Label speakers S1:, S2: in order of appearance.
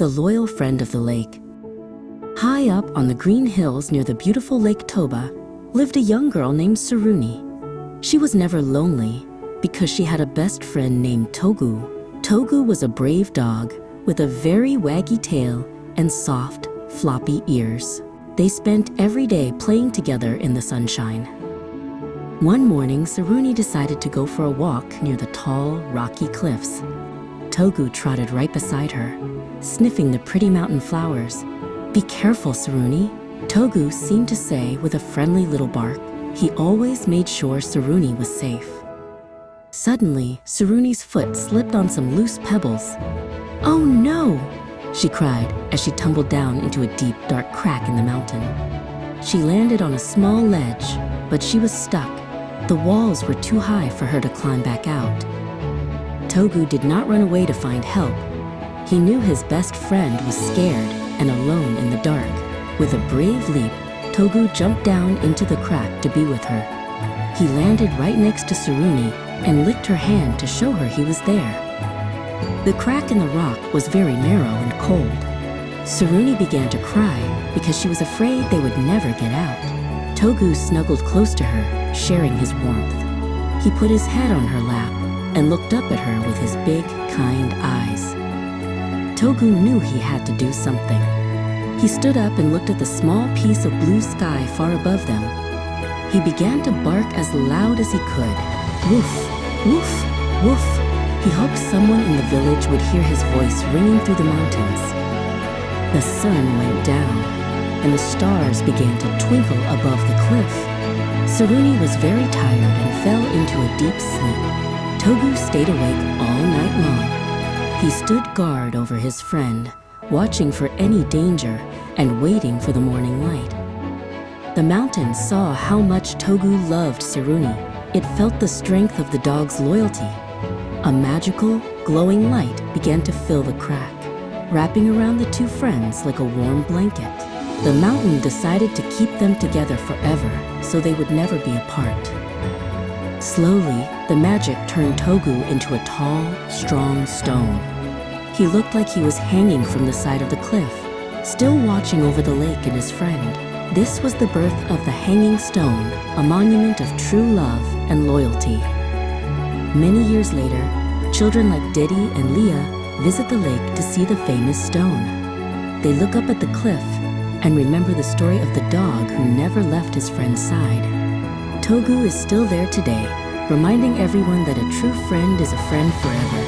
S1: the loyal friend of the lake. High up on the green hills near the beautiful Lake Toba lived a young girl named Saruni. She was never lonely because she had a best friend named Togu. Togu was a brave dog with a very waggy tail and soft, floppy ears. They spent every day playing together in the sunshine. One morning, Saruni decided to go for a walk near the tall, rocky cliffs. Togu trotted right beside her, sniffing the pretty mountain flowers. "Be careful, Saruni," Togu seemed to say with a friendly little bark. He always made sure Saruni was safe. Suddenly, Saruni's foot slipped on some loose pebbles. "Oh no!" she cried as she tumbled down into a deep, dark crack in the mountain. She landed on a small ledge, but she was stuck. The walls were too high for her to climb back out. Togu did not run away to find help. He knew his best friend was scared and alone in the dark. With a brave leap, Togu jumped down into the crack to be with her. He landed right next to Saruni and licked her hand to show her he was there. The crack in the rock was very narrow and cold. Saruni began to cry because she was afraid they would never get out. Togu snuggled close to her, sharing his warmth. He put his head on her lap and looked up at her with his big, kind eyes. Togu knew he had to do something. He stood up and looked at the small piece of blue sky far above them. He began to bark as loud as he could. Woof, woof, woof. He hoped someone in the village would hear his voice ringing through the mountains. The sun went down, and the stars began to twinkle above the cliff. Saruni was very tired and fell into a deep sleep. Togu stayed awake all night long. He stood guard over his friend, watching for any danger and waiting for the morning light. The mountains saw how much Togu loved Saruni. It felt the strength of the dog's loyalty. A magical, glowing light began to fill the crack, wrapping around the two friends like a warm blanket. The mountain decided to keep them together forever, so they would never be apart. Slowly, the magic turned Togu into a tall, strong stone. He looked like he was hanging from the side of the cliff, still watching over the lake and his friend. This was the birth of the Hanging Stone, a monument of true love and loyalty. Many years later, children like Diddy and Leah visit the lake to see the famous stone. They look up at the cliff and remember the story of the dog who never left his friend's side. Togu is still there today, reminding everyone that a true friend is a friend forever.